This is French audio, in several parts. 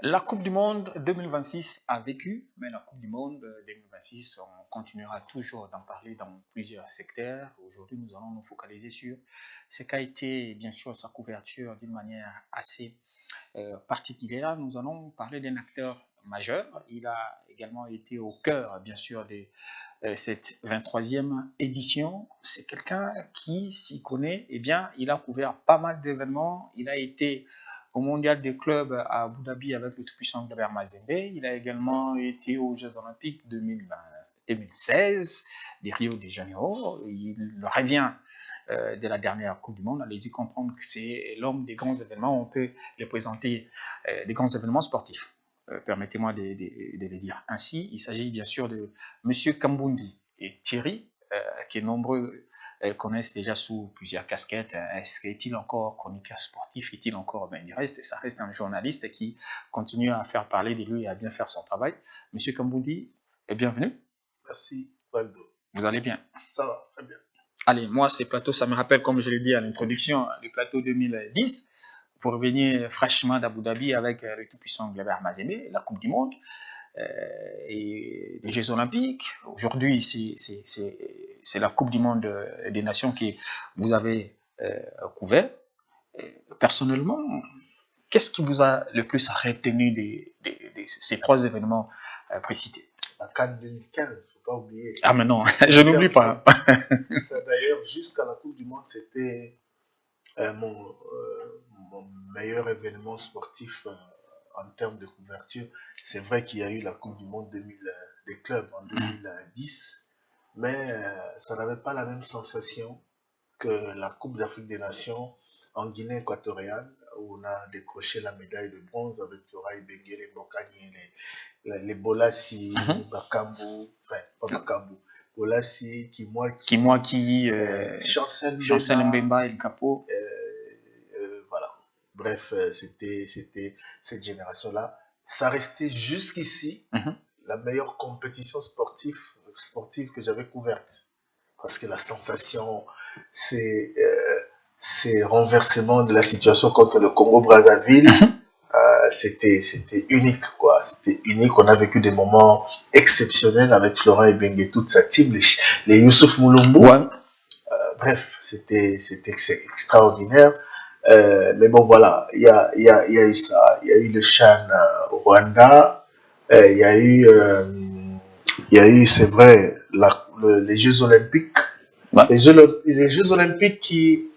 La Coupe du Monde 2026 a vécu, mais la Coupe du Monde 2026, on continuera toujours d'en parler dans plusieurs secteurs. Aujourd'hui, nous allons nous focaliser sur ce qu'a été, bien sûr, sa couverture d'une manière assez particulière. Nous allons parler d'un acteur majeur. Il a également été au cœur, bien sûr, de cette 23e édition. C'est quelqu'un qui s'y connaît. Eh bien, il a couvert pas mal d'événements. Il a été au Mondial des clubs à Abu Dhabi avec le tout-puissant Gabert Mazembe. Il a également été aux Jeux Olympiques 2016 de Rio de Janeiro. Il revient de la dernière Coupe du Monde. Allez-y comprendre que c'est l'homme des grands événements. On peut les présenter des grands événements sportifs. Permettez-moi de le dire ainsi. Il s'agit bien sûr de M. Kambundi et Thierry, que nombreux connaissent déjà sous plusieurs casquettes. Est-il encore chroniqueur sportif? Est-il encore ça reste un journaliste qui continue à faire parler de lui et à bien faire son travail. M. Kambundi, bienvenue. Merci, Waldo. Vous allez bien? Ça va, très bien. Allez, moi, ces plateaux, ça me rappelle, comme je l'ai dit à l'introduction, le plateau 2010, pour revenir fraîchement d'Abu Dhabi avec le tout-puissant Gabert Mazembe, la Coupe du Monde et les Jeux Olympiques. Aujourd'hui, c'est la Coupe du Monde des Nations que vous avez couvert. Personnellement, qu'est-ce qui vous a le plus retenu de ces trois événements précités? La CAN 2015, il ne faut pas oublier. Ah mais non, je n'oublie pas. Ça, d'ailleurs, jusqu'à la Coupe du Monde, c'était mon meilleur événement sportif en termes de couverture. C'est vrai qu'il y a eu la Coupe du Monde des clubs en 2010, mais ça n'avait pas la même sensation que la Coupe d'Afrique des Nations en Guinée équatoriale, où on a décroché la médaille de bronze avec Flora Ibengele, Bokani, les Bolassi, Bakambu, enfin, pas Bakambu, Bolassi, Kimwaki, Chancel Mbemba et le Capo. Voilà. Bref, c'était cette génération-là. Ça restait jusqu'ici la meilleure compétition sportive que j'avais couverte. Parce que la sensation, c'est renversement de la situation contre le Congo-Brazzaville. C'était unique, quoi. C'était unique. On a vécu des moments exceptionnels avec Florent Ibenge et toute sa team, les Youssouf Moulumbu. Ouais. Bref, c'était extraordinaire. Mais bon, voilà, il y a eu ça. Il y a eu le Chan au Rwanda. Il y a eu, c'est vrai, les Jeux Olympiques. Ouais. Les Jeux Olympiques qui,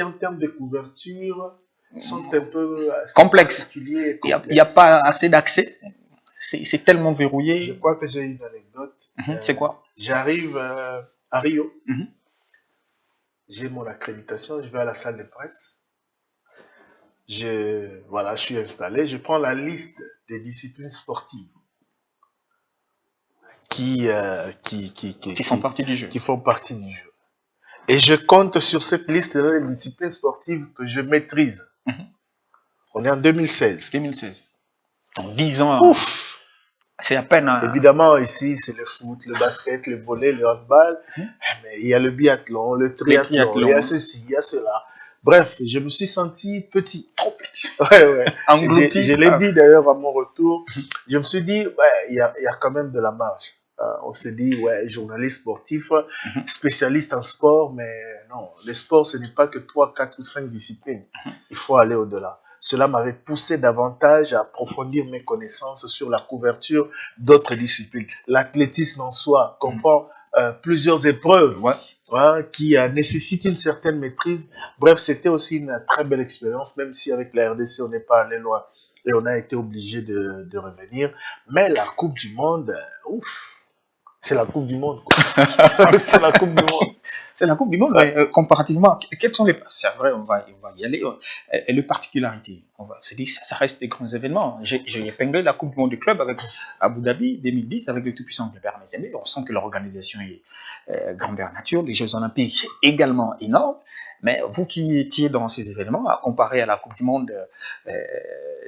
en termes de couverture, sont un peu complexes. Il n'y a pas assez d'accès. C'est tellement verrouillé. Je crois que j'ai une anecdote. C'est quoi? J'arrive à Rio. J'ai mon accréditation. Je vais à la salle de presse. Je suis installé. Je prends la liste des disciplines sportives qui font partie du jeu. Qui font partie du jeu. Et je compte sur cette liste des disciplines sportives que je maîtrise. On est en 2016. 2016. Donc 10 ans. Ouf! C'est à peine. Évidemment, ici, c'est le foot, le basket, le volley, le handball. Mais il y a le biathlon, le triathlon, il y a ceci, il y a cela. Bref, je me suis senti petit. Trop petit. Ouais. Englouti. Je l'ai dit d'ailleurs à mon retour. Je me suis dit, il y a quand même de la marge. On se dit, journaliste sportif, spécialiste en sport, mais non, le sport, ce n'est pas que 3, 4 ou 5 disciplines. Il faut aller au-delà. Cela m'avait poussé davantage à approfondir mes connaissances sur la couverture d'autres disciplines. L'athlétisme en soi comprend plusieurs épreuves qui nécessitent une certaine maîtrise. Bref, c'était aussi une très belle expérience, même si avec la RDC, on n'est pas allé loin et on a été obligé de revenir. Mais la Coupe du Monde, c'est la Coupe du Monde, quoi. C'est la Coupe du Monde. C'est la Coupe du Monde, mais comparativement, quels sont les... C'est vrai, on va y aller. Et les particularités, on va se dire, ça reste des grands événements. J'ai épinglé la Coupe du Monde du club avec Abu Dhabi 2010, avec le tout-puissant Gabert Mazembe. On sent que l'organisation est grandeur nature. Les Jeux Olympiques également énormes. Mais vous qui étiez dans ces événements, à comparer à la Coupe du Monde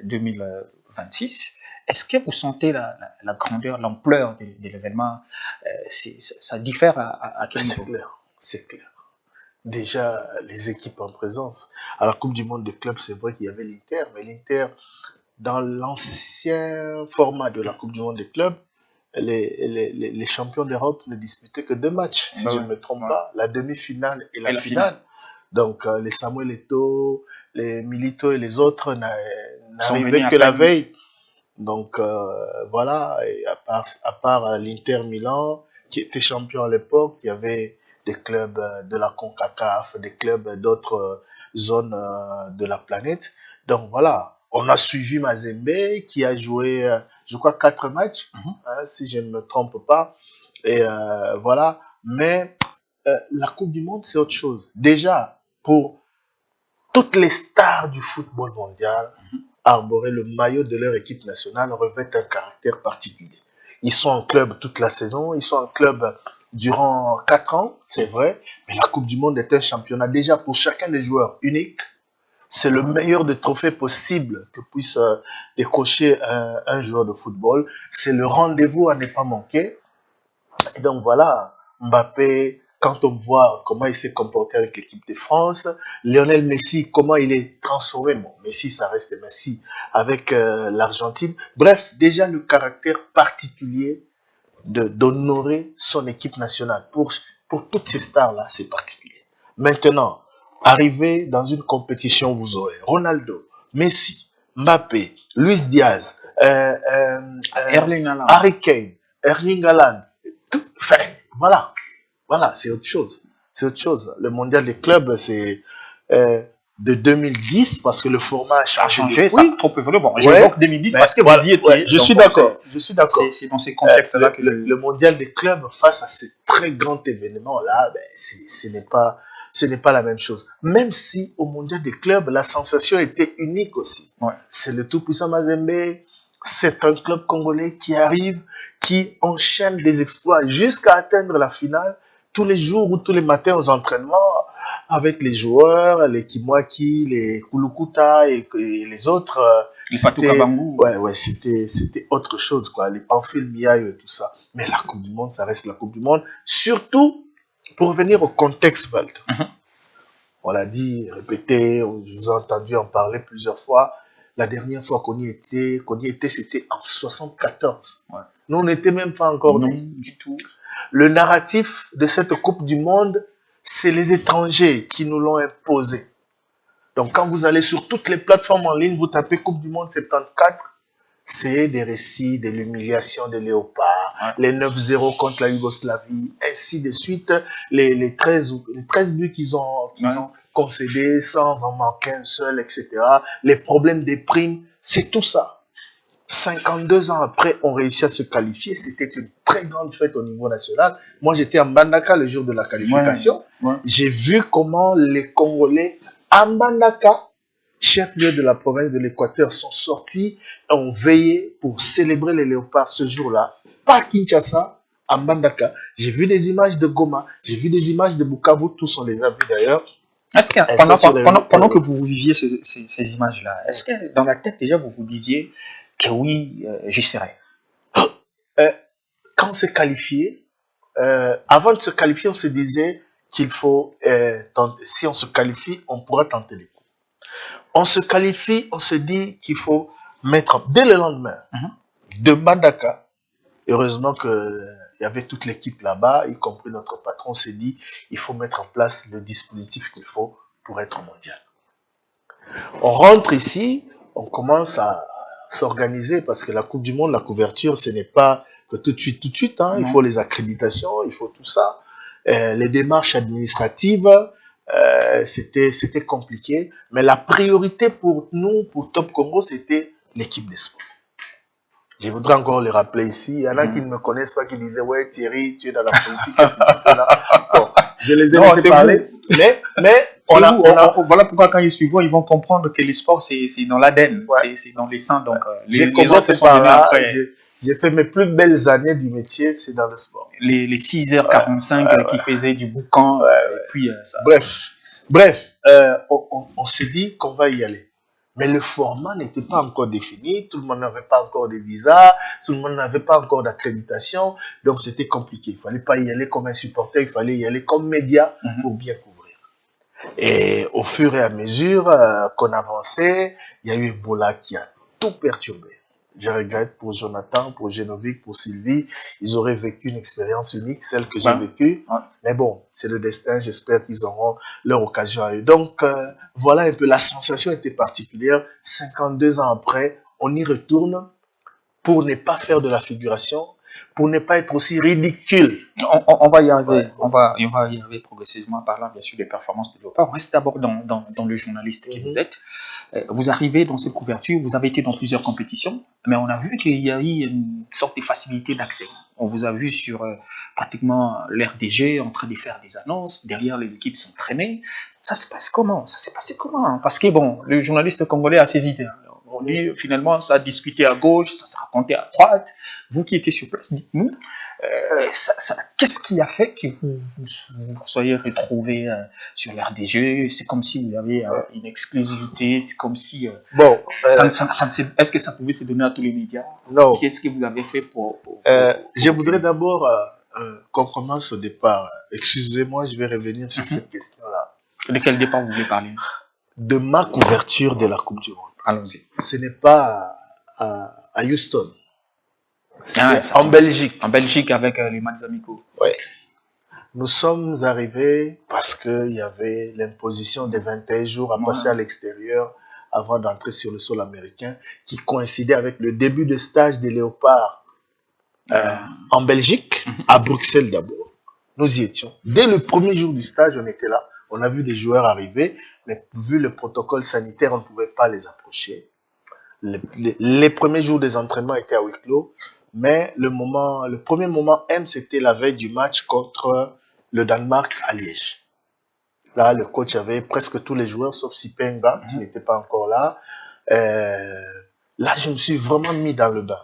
2026, est-ce que vous sentez la grandeur, l'ampleur de l'événement? Ça diffère à quel niveau? C'est clair. Déjà, les équipes en présence. À la Coupe du Monde de clubs, c'est vrai qu'il y avait l'Inter, mais l'Inter dans l'ancien format de la Coupe du Monde des clubs, les champions d'Europe ne disputaient que 2 matchs, si je ne me trompe pas, la demi-finale et la finale. Donc, les Samuel Eto'o, les Milito et les autres n'arrivaient que la veille. Donc, voilà, et à part l'Inter Milan, qui était champion à l'époque, il y avait des clubs de la CONCACAF, des clubs d'autres zones de la planète. Donc, voilà, on a suivi Mazembe, qui a joué, je crois, 4 matchs, si je ne me trompe pas. Et voilà, mais la Coupe du Monde, c'est autre chose. Déjà, pour toutes les stars du football mondial, arborer le maillot de leur équipe nationale revêt un caractère particulier. Ils sont en club toute la saison, ils sont en club durant 4 ans, c'est vrai, mais la Coupe du Monde est un championnat déjà pour chacun des joueurs unique. C'est le meilleur des trophées possibles que puisse décocher un joueur de football. C'est le rendez-vous à ne pas manquer. Et donc voilà, Mbappé, quand on voit comment il s'est comporté avec l'équipe de France, Lionel Messi, comment il est transformé, bon, Messi, ça reste Messi, avec l'Argentine. Bref, déjà le caractère particulier d'honorer son équipe nationale. Pour toutes ces stars-là, c'est particulier. Maintenant, arriver dans une compétition, vous aurez Ronaldo, Messi, Mbappé, Luis Diaz, Harry Kane, Erling Haaland, enfin, voilà, c'est autre chose. C'est autre chose. Le mondial des clubs, c'est de 2010 parce que le format a changé. Ça a trop évolué. Bon, j'évoque 2010 parce que vous y étiez. Ouais, je suis d'accord. C'est dans ces contextes-là que le mondial des clubs face à ce très grand événement-là, ce n'est pas la même chose. Même si au mondial des clubs, la sensation était unique aussi. Ouais. C'est le tout-puissant Mazembe. C'est un club congolais qui arrive, qui enchaîne des exploits jusqu'à atteindre la finale tous les jours ou tous les matins aux entraînements avec les joueurs, les Kimwaki, les Kulukuta et les autres. Les Fatou Kabangou. Ouais, c'était autre chose, quoi. Les Pamphile Miaille et tout ça. Mais la Coupe du Monde, ça reste la Coupe du Monde. Surtout, pour revenir au contexte, Walter. On l'a dit, répété, je vous ai entendu en parler plusieurs fois. La dernière fois qu'on y était, c'était en 74. Ouais. Nous, on n'était même pas encore non du tout. Le narratif de cette Coupe du Monde, c'est les étrangers qui nous l'ont imposé. Donc, quand vous allez sur toutes les plateformes en ligne, vous tapez Coupe du Monde 74, c'est des récits de l'humiliation des léopards, les 9-0 contre la Yougoslavie, ainsi de suite, les 13 buts qu'ils ont concédés sans en manquer un seul, etc. Les problèmes des primes, c'est tout ça. 52 ans après, on réussit à se qualifier. C'était une très grande fête au niveau national. Moi, j'étais à Mbandaka le jour de la qualification. J'ai vu comment les Congolais à Mbandaka, chef-lieu de la province de l'Équateur, sont sortis et ont veillé pour célébrer les léopards ce jour-là. Pas à Kinshasa, à Mbandaka. J'ai vu des images de Goma, j'ai vu des images de Bukavu, tous on les a vus d'ailleurs. Est-ce que pendant que vous viviez ces images-là, est-ce que dans la tête déjà vous vous disiez que oui, j'y serai? Quand on s'est qualifié, avant de se qualifier, on se disait qu'il faut si on se qualifie, on pourra tenter les coups. On se qualifie, on se dit qu'il faut mettre dès le lendemain de Mbandaka. Heureusement qu'il y avait toute l'équipe là-bas, y compris notre patron, s'est dit il faut mettre en place le dispositif qu'il faut pour être mondial. On rentre ici, on commence à s'organiser parce que la Coupe du Monde, la couverture, ce n'est pas que tout de suite. Hein. Il faut les accréditations, il faut tout ça. Les démarches administratives, c'était compliqué. Mais la priorité pour nous, pour Top Congo, c'était l'équipe des sports. Je voudrais encore le rappeler ici. Il y en a qui ne me connaissent pas, qui disaient « Ouais, Thierry, tu es dans la politique, qu'est-ce que tu fais là ?» Bon, je les ai laissés parler. Mais voilà pourquoi quand ils suivent, ils vont comprendre que le sport, c'est dans l'ADN, c'est dans les sangs. Donc, les autres sont venus après. J'ai fait mes plus belles années du métier, c'est dans le sport. Les 6h45 qui faisaient du boucan, puis ça. Bref, on s'est dit qu'on va y aller. Mais le format n'était pas encore défini, tout le monde n'avait pas encore de visa, tout le monde n'avait pas encore d'accréditation, donc c'était compliqué. Il ne fallait pas y aller comme un supporter, il fallait y aller comme média pour bien couvrir. Et au fur et à mesure qu'on avançait, il y a eu Ebola qui a tout perturbé. Je regrette pour Jonathan, pour Genovic, pour Sylvie. Ils auraient vécu une expérience unique, celle que j'ai vécue. Ouais. Mais bon, c'est le destin. J'espère qu'ils auront leur occasion à eux. Donc, voilà un peu. La sensation était particulière. 52 ans après, on y retourne pour ne pas faire de la figuration, pour ne pas être aussi ridicule. On va y arriver, ouais. on va y arriver progressivement, parlant bien sûr des performances de développeurs. On reste d'abord dans le journaliste que vous êtes. Vous arrivez dans cette couverture, vous avez été dans plusieurs compétitions, mais on a vu qu'il y a eu une sorte de facilité d'accès. On vous a vu sur pratiquement l'RDG en train de faire des annonces, derrière les équipes sont traînées. Ça se passe comment? Ça s'est passé comment? Parce que bon, le journaliste congolais a ses idées. On dit finalement, ça a discuté à gauche, ça se racontait à droite. Vous qui étiez sur place, dites-nous, qu'est-ce qui a fait que vous soyez retrouvé sur l'RDG? C'est comme si vous aviez une exclusivité, c'est comme si... est-ce que ça pouvait se donner à tous les médias? Non. Qu'est-ce que vous avez fait pour je voudrais d'abord qu'on commence au départ. Excusez-moi, je vais revenir sur cette question-là. De quel départ vous voulez parler? De ma couverture de la Coupe du Monde. Allons-y. Ce n'est pas à Houston. C'est en Belgique. En Belgique avec les matchs amicaux. Oui. Nous sommes arrivés parce qu'il y avait l'imposition des 21 jours à passer à l'extérieur avant d'entrer sur le sol américain, qui coïncidait avec le début de stage des Léopards en Belgique, à Bruxelles d'abord. Nous y étions. Dès le premier jour du stage, on était là. On a vu des joueurs arriver, mais vu le protocole sanitaire, on ne pouvait pas les approcher. Les premiers jours des entraînements étaient à huis clos, mais le premier moment M, c'était la veille du match contre le Danemark à Liège. Là, le coach avait presque tous les joueurs, sauf Sipenga, qui n'était pas encore là. Là, je me suis vraiment mis dans le bain.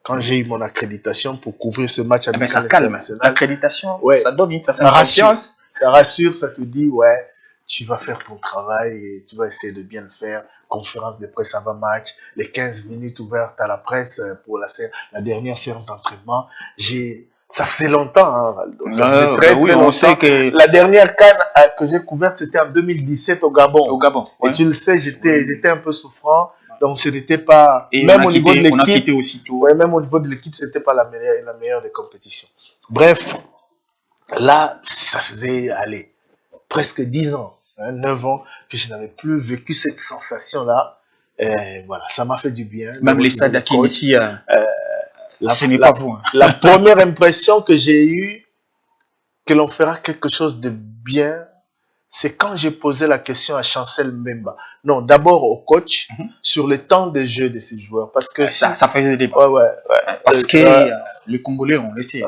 Quand j'ai eu mon accréditation pour couvrir ce match amical international. L'accréditation, ouais, ça donne une certaine confiance. Ça rassure, ça te dit, ouais, tu vas faire ton travail et tu vas essayer de bien le faire. Conférence de presse avant match, les 15 minutes ouvertes à la presse pour la dernière séance d'entraînement. Ça faisait longtemps, hein, Valdo. Ça faisait très longtemps. On sait que la dernière CAN que j'ai couverte, c'était en 2017 au Gabon. Au Gabon. Ouais. Et tu le sais, j'étais un peu souffrant. Donc, ce n'était pas... Et même au niveau de l'équipe, on a quitté aussitôt. Ouais, même au niveau de l'équipe, c'était pas la meilleure des compétitions. Bref, là, ça faisait, presque 10 ans, 9 ans, que je n'avais plus vécu cette sensation-là. Et voilà, ça m'a fait du bien. Même les stades d'Akim ici, ce n'est pas vous. Hein. La première impression que j'ai eue, que l'on fera quelque chose de bien, c'est quand j'ai posé la question à Chancel Mbemba. Non, d'abord au coach, sur le temps de jeu de ces joueurs. Parce que ça faisait débat. Ouais. Parce que les Congolais, on le sait,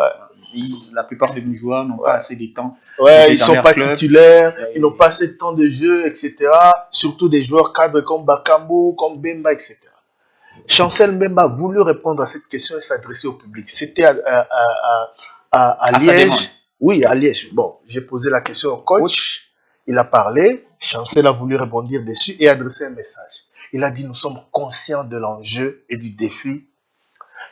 la plupart de nos joueurs n'ont pas assez de temps. Ouais, ils sont pas titulaires, ils n'ont pas assez de temps de jeu, etc. Surtout des joueurs cadres comme Bakambu, comme Bemba, etc. Chancel Mbemba a voulu répondre à cette question et s'adresser au public. C'était à Liège. Oui, à Liège. Bon, j'ai posé la question au coach. Il a parlé, Chancel a voulu rebondir dessus et adresser un message. Il a dit, nous sommes conscients de l'enjeu et du défi.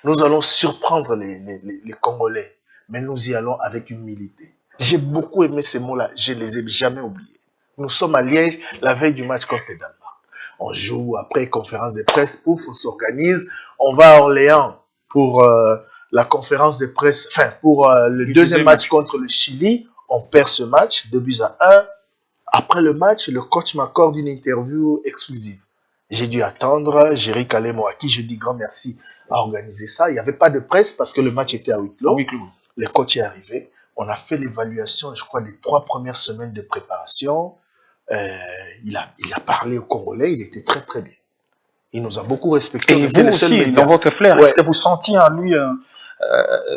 Nous allons surprendre les Congolais, mais nous y allons avec humilité. J'ai beaucoup aimé ces mots-là, je ne les ai jamais oubliés. Nous sommes à Liège, la veille du match contre le Danemark. On joue après conférence de presse, pouf, on s'organise. On va à Orléans pour la conférence de presse, pour le deuxième match contre le Chili. On perd ce match, 2-1. Après le match, le coach m'accorde une interview exclusive. J'ai dû attendre Jerry Kalemo, à qui je dis grand merci à organiser ça. Il n'y avait pas de presse parce que le match était à huis clos. Le coach est arrivé. On a fait l'évaluation, je crois, des 3 premières semaines de préparation. Il a parlé aux Congolais, il était très très bien. Il nous a beaucoup respecté. Et vous aussi, dans votre flair, est-ce que vous sentiez en lui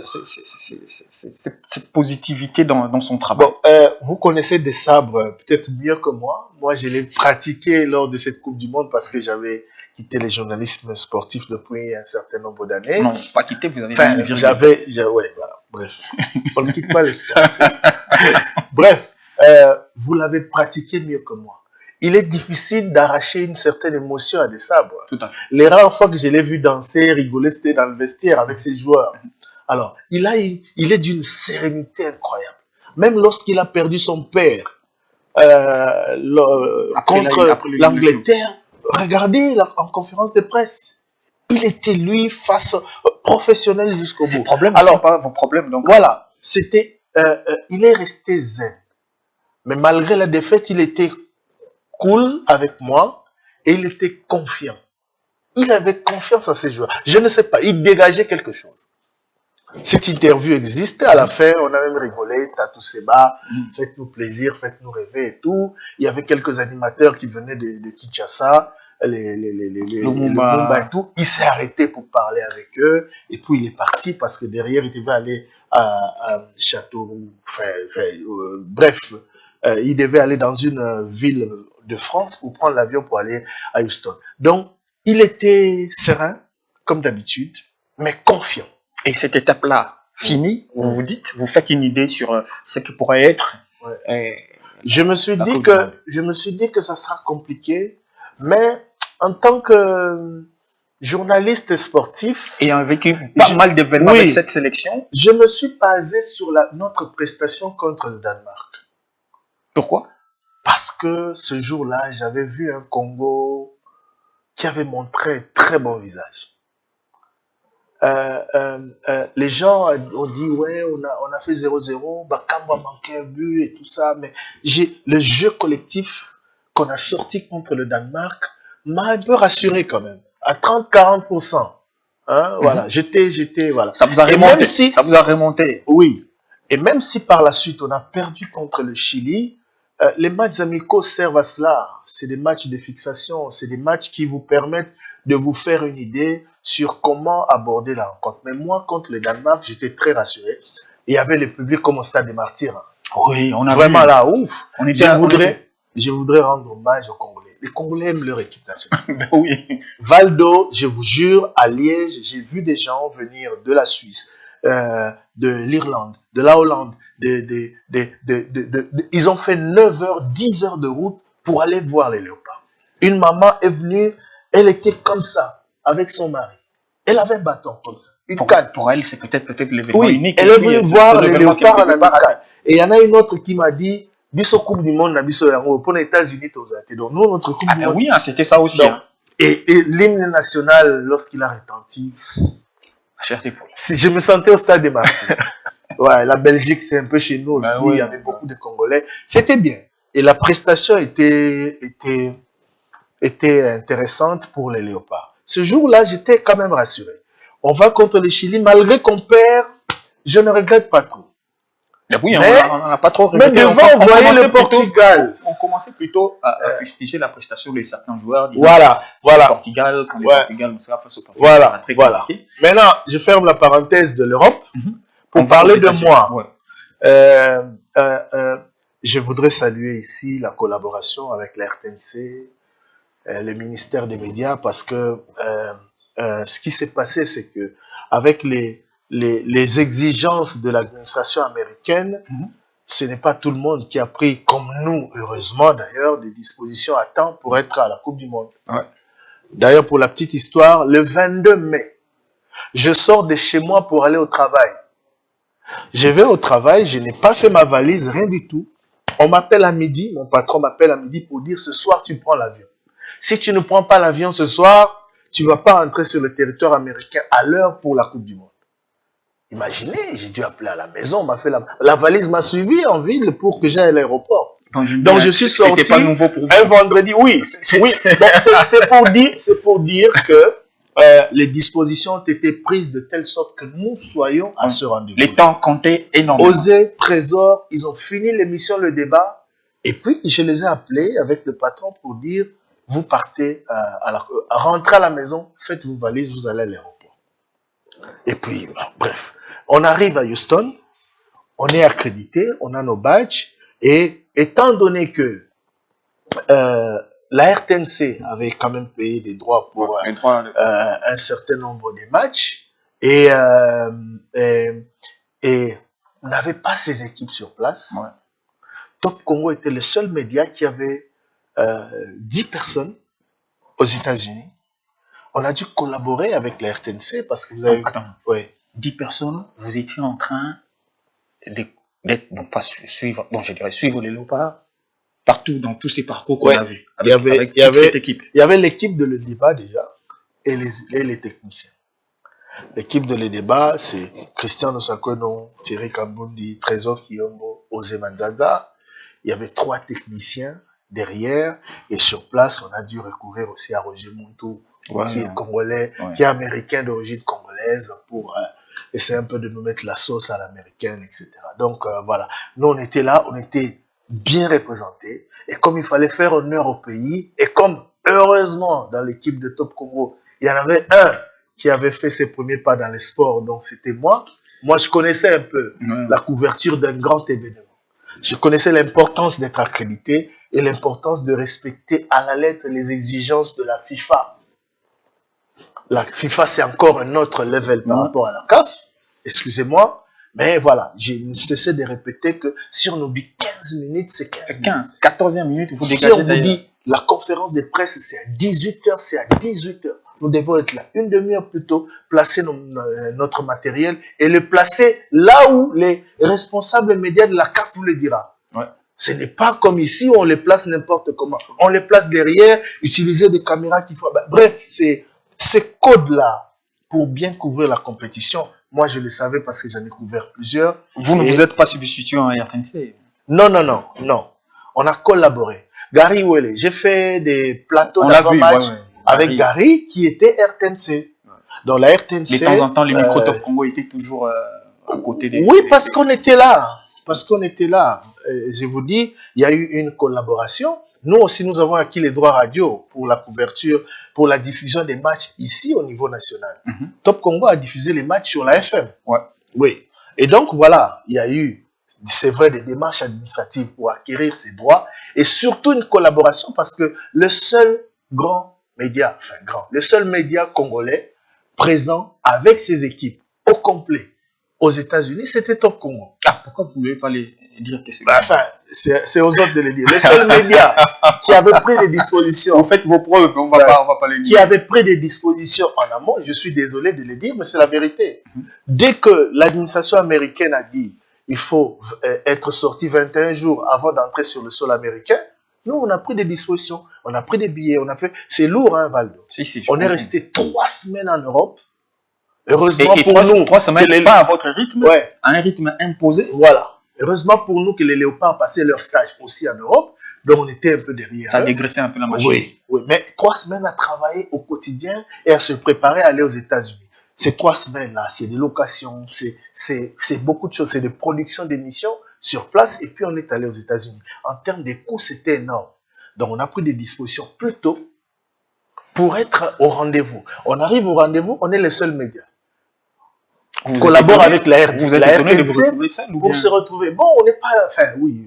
cette positivité dans son travail? Bon, vous connaissez des sabres peut-être mieux que moi. Moi, je l'ai pratiqué lors de cette Coupe du Monde parce que j'avais quitté le journalisme sportif depuis un certain nombre d'années. Non, pas quitté, vous avez ouais, voilà, bref. On ne quitte pas le sport. Bref, vous l'avez pratiqué mieux que moi. Il est difficile d'arracher une certaine émotion à des sabres. Tout à fait. Les rares fois que je l'ai vu danser, rigoler, c'était dans le vestiaire avec ses joueurs. Alors, il est d'une sérénité incroyable. Même lorsqu'il a perdu son père contre l'Angleterre, regardez en conférence de presse. Il était lui face professionnel jusqu'au bout. Ces problèmes ne sont pas vos problèmes. Donc. Voilà, c'était, il est resté zen. Mais malgré la défaite, il était cool avec moi et il était confiant. Il avait confiance en ses joueurs. Je ne sais pas, il dégageait quelque chose. Cette interview existe. À la fin, on a même rigolé. Tatou Seba, faites-nous plaisir, faites-nous rêver et tout. Il y avait quelques animateurs qui venaient de Kinshasa, les Lumumba et tout. Il s'est arrêté pour parler avec eux. Et puis, il est parti parce que derrière, il devait aller à Château. Bref, il devait aller dans une ville de France pour prendre l'avion pour aller à Houston. Donc, il était serein, comme d'habitude, mais confiant. Et cette étape-là, finie, vous vous dites, vous faites une idée sur ce qui pourrait être. Je me suis dit que ça sera compliqué, mais en tant que journaliste sportif, ayant vécu pas mal d'événements avec cette sélection, je me suis basé sur notre prestation contre le Danemark. Pourquoi? Parce que ce jour-là, j'avais vu un Congo qui avait montré un très bon visage. Les gens ont dit ouais, on a fait 0-0, Bakambu a manqué un but et tout ça, mais le jeu collectif qu'on a sorti contre le Danemark m'a un peu rassuré quand même, à 30-40%. Hein, voilà, voilà. Ça vous a remonté. Ça vous a remonté. Oui. Et même si par la suite on a perdu contre le Chili, les matchs amicaux servent à cela. C'est des matchs de fixation, c'est des matchs qui vous permettent de vous faire une idée sur comment aborder la rencontre. Mais moi, contre le Danemark, j'étais très rassuré. Il y avait le public comme au Stade des Martyrs. Oui, on a vraiment vu. Là, ouf. Je voudrais rendre hommage aux Congolais. Les Congolais aiment leur équipe nationale. Oui. Valdo, je vous jure, à Liège, j'ai vu des gens venir de la Suisse, de l'Irlande, de la Hollande. Ils ont fait 9 heures, 10 heures de route pour aller voir les léopards. Une maman est venue, elle était comme ça, avec son mari. Elle avait un bâton comme ça, une canne. Pour elle, c'est peut-être l'événement unique. Elle est venue voir les léopards en amical. Et il y en a une autre qui m'a dit, Bisso Coupe du Monde, pour les États-Unis, donc nous, notre Coupe du Monde. Oui, c'était ça aussi. Donc, et l'hymne national, lorsqu'il a retenti, je me sentais au Stade des Martyrs. Ouais, la Belgique, c'est un peu chez nous aussi. Il y avait beaucoup de Congolais. C'était bien. Et la prestation était intéressante pour les léopards. Ce jour-là, j'étais quand même rassuré. On va contre le Chili, malgré qu'on perd, je ne regrette pas trop. Oui, mais, on n'a pas trop regretté. Mais devant, on voyait le Portugal. On commençait plutôt à fustiger la prestation de certains joueurs. Voilà. Le Portugal, quand le Portugal sera face au Portugal, voilà, ça sera très compliqué. Maintenant, je ferme la parenthèse de l'Europe pour parler de moi. Je voudrais saluer ici la collaboration avec la RTNC, le ministère des Médias, parce que ce qui s'est passé, c'est que avec les exigences de l'administration américaine, ce n'est pas tout le monde qui a pris, comme nous, heureusement d'ailleurs, des dispositions à temps pour être à la Coupe du Monde. Ouais. D'ailleurs, pour la petite histoire, le 22 mai, je sors de chez moi pour aller au travail. Je vais au travail, je n'ai pas fait ma valise, rien du tout. On m'appelle à midi, mon patron m'appelle à midi pour dire ce soir tu prends l'avion. Si tu ne prends pas l'avion ce soir, tu ne vas pas entrer sur le territoire américain à l'heure pour la Coupe du Monde. Imaginez, j'ai dû appeler à la maison, on m'a fait la valise m'a suivi en ville pour que j'aille à l'aéroport. Donc je suis sorti pas nouveau pour vous. Un vendredi, oui. C'est pour dire que les dispositions ont été prises de telle sorte que nous soyons à ce rendez-vous. Les temps comptaient énormément. Osez, Trésor, ils ont fini l'émission, le débat, et puis je les ai appelés avec le patron pour dire, vous partez, rentrez à la maison, faites vos valises, vous allez à l'aéroport. Et puis, bref, on arrive à Houston, on est accrédité, on a nos badges, et étant donné que la RTNC avait quand même payé des droits pour un certain nombre de matchs, et n'avait pas ses équipes sur place. Ouais. Top Congo était le seul média qui avait 10 personnes aux États-Unis. On a dû collaborer avec la RTNC parce que vous avez... Attends, 10 personnes, vous étiez en train suivre les léopards partout dans tous ces parcours qu'on a vus avec cette équipe. Il y avait l'équipe de Le Débat déjà. et les techniciens. L'équipe de les débats, c'est Christian Nosakono, Thierry Kambundi, Trésor Kiyombo, Osé Manzaza. Il y avait 3 techniciens derrière. Et sur place, on a dû recourir aussi à Roger Montou, qui est congolais, qui est américain d'origine congolaise, pour essayer un peu de nous mettre la sauce à l'américaine, etc. Donc voilà, nous on était là, on était bien représentés. Et comme il fallait faire honneur au pays, et comme heureusement dans l'équipe de Top Congo, il y en avait un qui avait fait ses premiers pas dans les sports, donc c'était moi. Moi, je connaissais un peu la couverture d'un grand événement. Je connaissais l'importance d'être accrédité et l'importance de respecter à la lettre les exigences de la FIFA. La FIFA, c'est encore un autre level par rapport à la CAF, excusez-moi, mais voilà, j'ai cessé de répéter que si on nous dit 15 minutes, c'est 15 minutes. 14e minute, il faut dégager. Si on vous dit la conférence de presse, c'est à 18h, c'est à 18h. Nous devons être là une demi-heure plus tôt, placer notre matériel et le placer là où les responsables médias de la CAF vous le dira. Ouais. Ce n'est pas comme ici où on les place n'importe comment. On les place derrière, utiliser des caméras qui font... Bref, ces codes-là, pour bien couvrir la compétition, moi je le savais parce que j'en ai couvert plusieurs. Vous ne vous êtes pas substitué en RTNC? Non. On a collaboré. Gary Ouele, j'ai fait des plateaux d'avant-match avec Gary qui était RTNC. Dans la RTNC... De temps en temps, les micros Top Congo étaient toujours à côté des... Oui, parce qu'on était là. Je vous dis, il y a eu une collaboration. Nous aussi, nous avons acquis les droits radio pour la couverture, pour la diffusion des matchs ici au niveau national. Top Congo a diffusé les matchs sur la FM. Ouais. Oui. Et donc, voilà, il y a eu, c'est vrai, des démarches administratives pour acquérir ces droits et surtout une collaboration parce que le seul média congolais présent avec ses équipes au complet aux États-Unis, c'était Top Congo. Ah, pourquoi vous ne voulez pas les dire que c'est c'est aux autres de le dire. Le seul média qui avait pris des dispositions. Vous faites vos preuves, on va pas les dire. Qui avait pris des dispositions en amont, je suis désolé de le dire, mais c'est la vérité. Dès que l'administration américaine a dit il faut être sorti 21 jours avant d'entrer sur le sol américain, nous, on a pris des dispositions, on a pris des billets, on a fait... C'est lourd, hein, Valdo? Si, on est resté 3 semaines en Europe. Heureusement pour nous... 3 semaines, pas à votre rythme, à un rythme imposé. Voilà. Heureusement pour nous que les Léopards passaient leur stage aussi en Europe, donc on était un peu derrière. Ça dégraissait un peu la machine. Oui, mais 3 semaines à travailler au quotidien et à se préparer à aller aux États-Unis. Ces 3 semaines-là, c'est des locations, c'est beaucoup de choses, c'est des productions d'émissions sur place et puis on est allé aux États-Unis. En termes de coûts, c'était énorme. Donc on a pris des dispositions plus tôt pour être au rendez-vous. On arrive au rendez-vous, on est les seuls médias. On collabore avec la RTNC pour se retrouver. Bon, on n'est pas... Enfin, oui,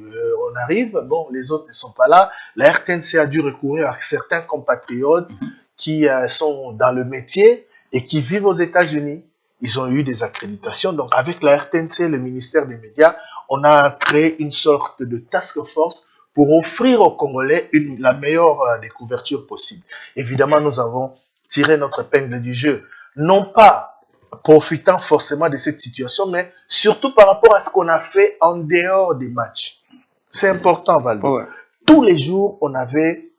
on arrive, bon, les autres ne sont pas là. La RTNC a dû recourir à certains compatriotes qui sont dans le métier et qui vivent aux États-Unis. Ils ont eu des accréditations. Donc, avec la RTNC, le ministère des Médias, on a créé une sorte de task force pour offrir aux Congolais la meilleure des couvertures possibles. Évidemment, nous avons tiré notre épingle du jeu. Non pas profitant forcément de cette situation, mais surtout par rapport à ce qu'on a fait en dehors des matchs. C'est important, Valdo. Ouais. Tous les jours, on avait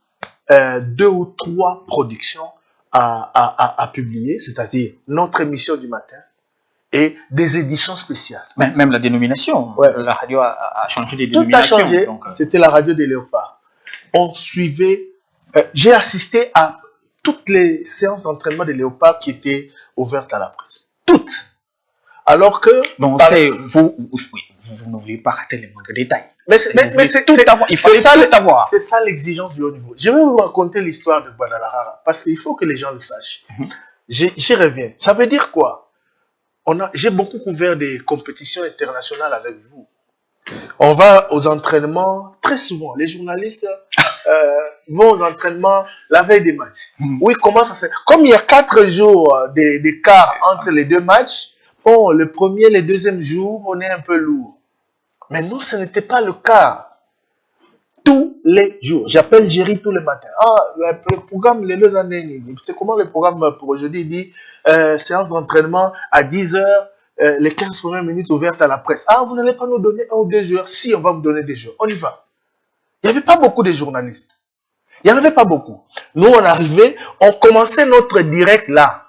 2 ou 3 productions à publier, c'est-à-dire notre émission du matin et des éditions spéciales. Même la dénomination, la radio a changé des dénominations. Tout a changé, c'était la radio des Léopards. On suivait, j'ai assisté à toutes les séances d'entraînement des Léopards qui étaient ouvertes à la presse. Toutes. Alors que... Bon, vous ne voulez pas rater les moindres détails. Mais c'est tout avoir. Il fallait tout avoir. C'est ça l'exigence du haut niveau. Je vais vous raconter l'histoire de Guadalajara parce qu'il faut que les gens le sachent. J'y reviens. Ça veut dire quoi? J'ai beaucoup couvert des compétitions internationales avec vous. On va aux entraînements très souvent. Les journalistes vont aux entraînements la veille des matchs. Oui, comment ça se... Comme il y a 4 jours d'écart entre les 2 matchs, bon, le premier, le deuxième jour, on est un peu lourd. Mais nous, ce n'était pas le cas. Tous les jours. J'appelle Jerry tous les matins. Ah, le programme, les 2 années, c'est comment le programme pour aujourd'hui? Il dit séance d'entraînement à 10h, les 15 premières minutes ouvertes à la presse. Ah, vous n'allez pas nous donner 1 ou 2 joueurs? Si, on va vous donner des joueurs. On y va. Il n'y avait pas beaucoup de journalistes. Il n'y en avait pas beaucoup. Nous, on arrivait, on commençait notre direct là.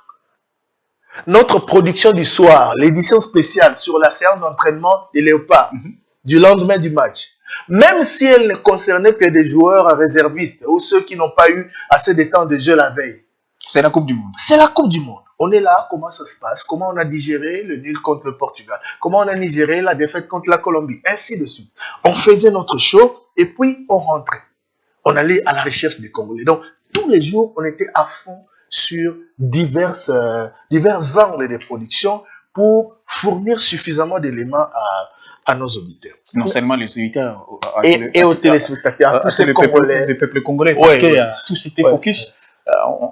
Notre production du soir, l'édition spéciale sur la séance d'entraînement des Léopards, du lendemain du match. Même si elle ne concernait que des joueurs réservistes ou ceux qui n'ont pas eu assez de temps de jeu la veille. C'est la Coupe du Monde. C'est la Coupe du Monde. On est là, comment ça se passe, comment on a digéré le nul contre le Portugal, comment on a digéré la défaite contre la Colombie, ainsi de suite. On faisait notre show et puis on rentrait. On allait à la recherche des Congolais. Donc, tous les jours, on était à fond sur divers angles de production pour fournir suffisamment d'éléments à nos auditeurs. Non seulement les auditeurs et aux téléspectateurs, à tous ces Congolais. Le peuple congolais, parce que tous étaient focus.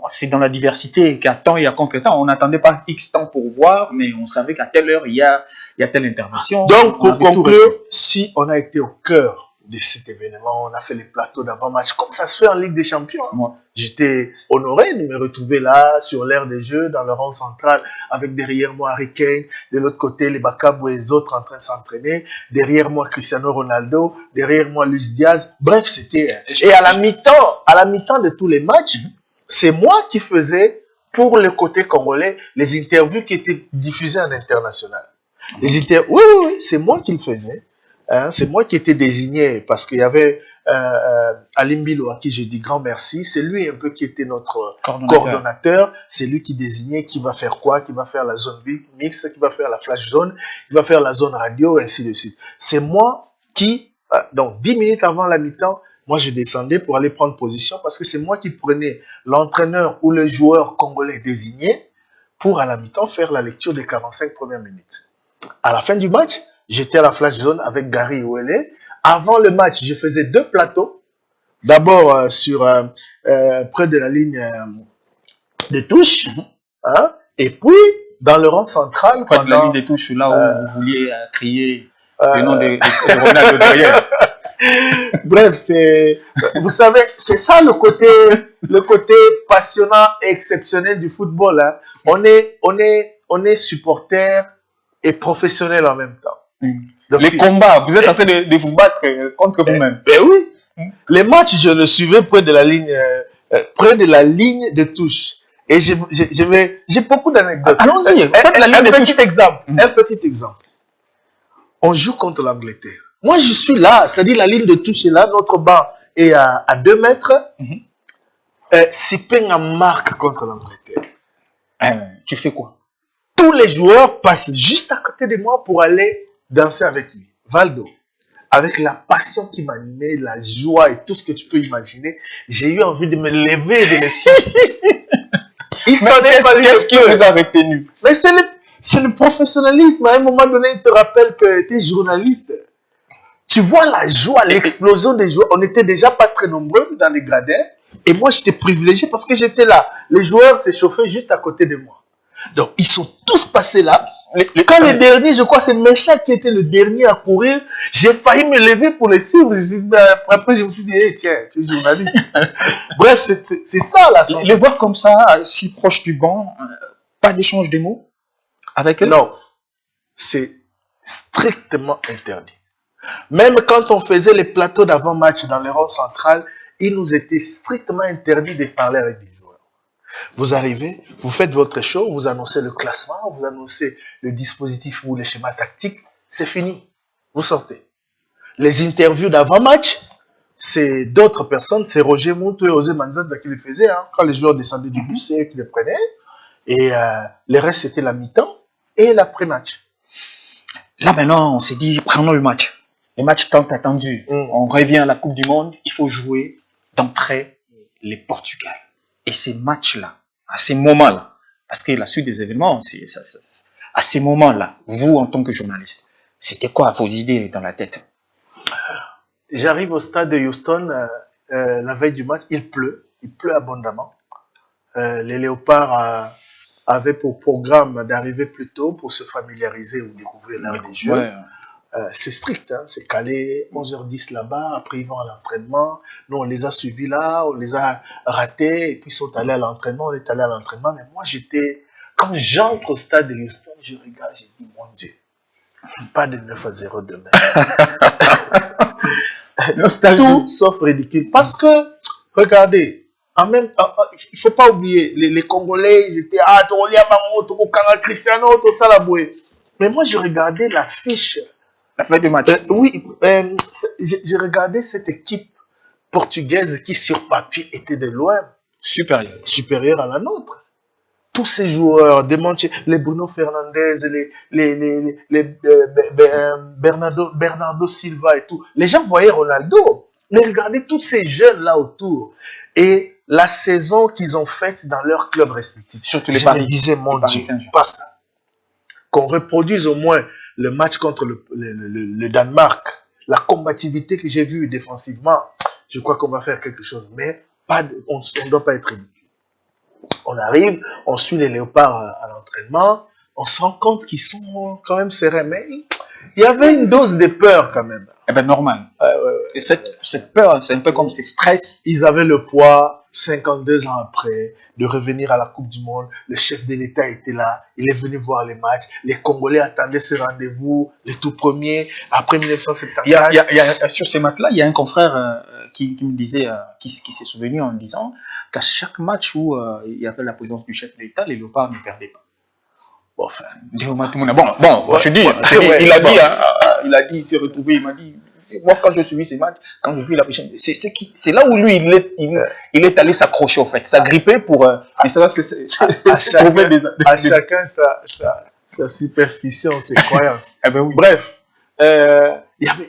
C'est dans la diversité qu'à temps et à contre-temps, on n'attendait pas X temps pour voir, mais on savait qu'à telle heure, il y a telle intervention. Donc, pour conclure, si on a été au cœur de cet événement, on a fait les plateaux d'avant-match, comme ça se fait en Ligue des Champions. Moi, j'étais honoré de me retrouver là, sur l'aire des jeux, dans le rang central, avec derrière moi Harry Kane, de l'autre côté les Bakabou et les autres en train de s'entraîner, derrière moi Cristiano Ronaldo, derrière moi Luis Diaz. Bref, c'était... Et à la mi-temps de tous les matchs, c'est moi qui faisais, pour le côté congolais, les interviews qui étaient diffusées en international. Oui, c'est moi qui le faisais. C'est moi qui étais désigné parce qu'il y avait Alim Bilo à qui je dis grand merci. C'est lui un peu qui était notre coordonnateur. C'est lui qui désignait qui va faire quoi, qui va faire la zone mix, qui va faire la flash zone, qui va faire la zone radio, ainsi de suite. C'est moi qui, donc 10 minutes avant la mi-temps, moi je descendais pour aller prendre position parce que c'est moi qui prenais l'entraîneur ou le joueur congolais désigné pour à la mi-temps faire la lecture des 45 premières minutes. À la fin du match, j'étais à la flash zone avec Gary Ouele. Avant le match, je faisais 2 plateaux. D'abord près de la ligne de touche. Et puis, dans le rang central. Près de la ligne de touche, là où vous vouliez crier le nom de Ronaldo derrière. Bref, vous savez, c'est ça le côté passionnant et exceptionnel du football. Hein. On est supporter et professionnel en même temps. Donc, les combats, vous êtes en train de vous battre contre vous-même. Oui. Les matchs, je le suivais près de la ligne de touche. Et j'ai beaucoup d'anecdotes. Allons-y, faites la ligne de touche. Un petit exemple. On joue contre l'Angleterre. Moi, je suis là, c'est-à-dire la ligne de touche est là, notre banc est à 2 mètres. Sipenga marque contre l'Angleterre. Tu fais quoi? Tous les joueurs passent juste à côté de moi pour aller danser avec lui. Valdo, avec la passion qui m'animait, la joie et tout ce que tu peux imaginer, j'ai eu envie de me lever et de le suivre. Qu'est-ce qui vous a retenu? Mais c'est le professionnalisme. À un moment donné, il te rappelle que tu es journaliste. Tu vois la joie, l'explosion des joueurs. On n'était déjà pas très nombreux dans les gradins. Et moi, j'étais privilégié parce que j'étais là. Les joueurs s'échauffaient juste à côté de moi. Donc, ils sont tous passés là. Quand les derniers, je crois, c'est Mécha qui était le dernier à courir. J'ai failli me lever pour les suivre. Après, je me suis dit, hey, tiens, tu es journaliste. Bref, c'est ça la sensation. Les voir comme ça, si proche du banc, pas d'échange de mots avec eux? Non, c'est strictement interdit. Même quand on faisait les plateaux d'avant-match dans les rangs centrales, il nous était strictement interdit de parler avec des joueurs. Vous arrivez, vous faites votre show, vous annoncez le classement, vous annoncez le dispositif ou le schéma tactique, c'est fini. Vous sortez. Les interviews d'avant-match, c'est d'autres personnes, c'est Roger Moutou et Osé Manzada qui les faisaient. Hein. Quand les joueurs descendaient du bus, c'est eux qui les prenaient. Et le reste, c'était la mi-temps et l'après-match. Là, maintenant, on s'est dit, prenons le match. Le match tant attendu. On revient à la Coupe du Monde. Il faut jouer d'entrée les Portugal. Et ces matchs-là, à ces moments-là, parce que la suite des événements, à ces moments-là, vous, en tant que journaliste, c'était quoi vos idées dans la tête? J'arrive au stade de Houston la veille du match. Il pleut abondamment. Les Léopards avaient pour programme d'arriver plus tôt pour se familiariser ou découvrir l'art des jeux. Ouais. C'est strict, hein, c'est calé, 11h10 là-bas, après ils vont à l'entraînement. Nous, on les a suivis là, on les a ratés, et puis ils sont allés à l'entraînement, on est allé à l'entraînement. Mais moi, quand j'entre au stade de Houston, je regarde, j'ai dit, mon Dieu, pas de 9-0 demain. Tout sauf ridicule. Parce que regardez, en même temps, il ne faut pas oublier, les Congolais, ils étaient, Tolia Bango, Toko Kanga, Cristiano, tout ça, la bouée. Mais moi, je regardais la fiche. La fête du match. Oui, j'ai regardé cette équipe portugaise qui, sur papier, était de loin supérieure à la nôtre. Tous ces joueurs, les Bruno Fernandes, Bernardo Silva et tout. Les gens voyaient Ronaldo. Mais regardez tous ces jeunes là autour. Et la saison qu'ils ont faite dans leur club respectif. Surtout les Je Paris. me disais, mon Dieu, pas ça. Qu'on reproduise au moins le match contre le Danemark. La combativité que j'ai vue défensivement, je crois qu'on va faire quelque chose. Mais on ne doit pas être ridicule. On arrive, on suit les léopards à l'entraînement, on se rend compte qu'ils sont quand même sereins, mais il y avait une dose de peur quand même. Eh bien, normal. Et cette peur, c'est un peu comme ces stress. Ils avaient le poids, 52 ans après, de revenir à la Coupe du Monde. Le chef de l'État était là, il est venu voir les matchs. Les Congolais attendaient ce rendez-vous, les tout premiers, après 1974. Sur ces matchs-là, il y a un confrère qui me disait, qui s'est souvenu en disant qu'à chaque match où il y avait la présence du chef de l'État, les léopards ne perdaient pas. Bon, enfin. Je dis, il a dit, il s'est retrouvé, il m'a dit, moi quand je suivi ces matchs, quand je vis la prochaine, c'est là où lui, il est allé s'accrocher au fait, s'agripper pour, mais ça, à chacun sa superstition, ses croyances. Eh ben oui. Bref, il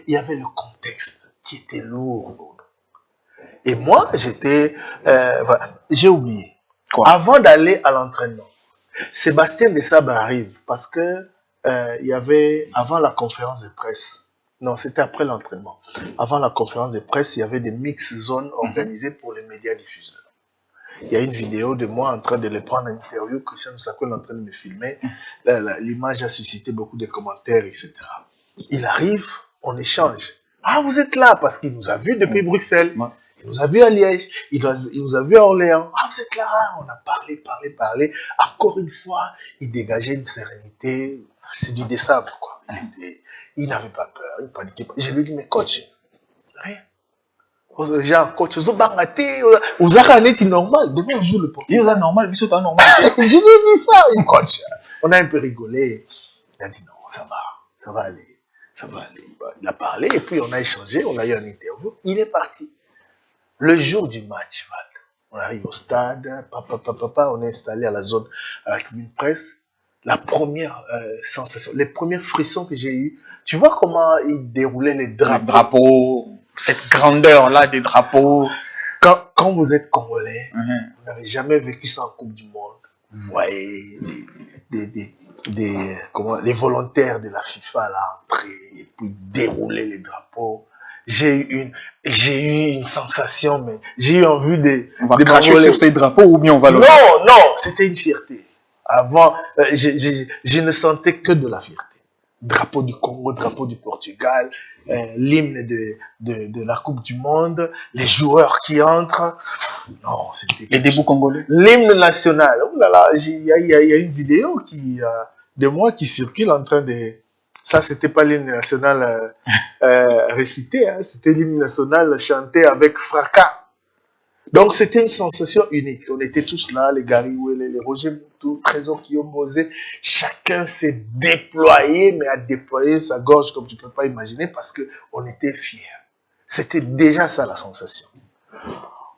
y avait le contexte qui était lourd. Et moi, j'ai oublié. Quoi? Avant d'aller à l'entraînement, Sébastien Desabre arrive parce que il y avait, avant la conférence de presse, non, c'était après l'entraînement, avant la conférence de presse, il y avait des mix zones organisées pour les médias diffuseurs. Il y a une vidéo de moi en train de les prendre en interview, Christian Sakol en train de me filmer. L'image a suscité beaucoup de commentaires, etc. Il arrive, on échange. Ah, vous êtes là parce qu'il nous a vus depuis Bruxelles. Il nous a vus à Liège, il nous a vus à Orléans. Ah, vous êtes là, on a parlé. Encore une fois, il dégageait une sérénité. C'est du Desabre, quoi. Il n'avait pas peur, il ne paniquait pas. Je lui ai dit, mais coach, rien. Genre, coach, vous avez normal. Demain, on joue le portugais. Vous êtes normal, vous êtes normal. Je lui ai dit ça, coach. On a un peu rigolé. Il a dit, non, ça va aller. Il a parlé et puis on a échangé, on a eu une interview. Il est parti. Le jour du match, on arrive au stade, on est installé à la zone avec une presse. La première sensation, les premiers frissons que j'ai eus, tu vois comment ils déroulaient les drapeaux, cette grandeur-là des drapeaux. Quand vous êtes Congolais, vous n'avez jamais vécu ça en Coupe du Monde. Vous voyez les volontaires de la FIFA là entrer et puis dérouler les drapeaux. J'ai eu une sensation, mais j'ai eu envie on va cracher sur ces drapeaux ou bien on va le... Non, c'était une fierté. Avant, je ne sentais que de la fierté. Drapeau du Congo, drapeau du Portugal, l'hymne de la Coupe du Monde, les joueurs qui entrent. Non, c'était... Les débuts congolais. L'hymne national. Oh là là, il y a une vidéo de moi qui circule en train de... Ça, c'était pas l'hymne national récité, hein, c'était l'hymne national chanté avec fracas. Donc, c'était une sensation unique. On était tous là, les Gary Ouellet, les Roger Moutou, Trésor Kiyomboze. Chacun s'est déployé, mais a déployé sa gorge comme tu ne peux pas imaginer parce qu'on était fiers. C'était déjà ça la sensation.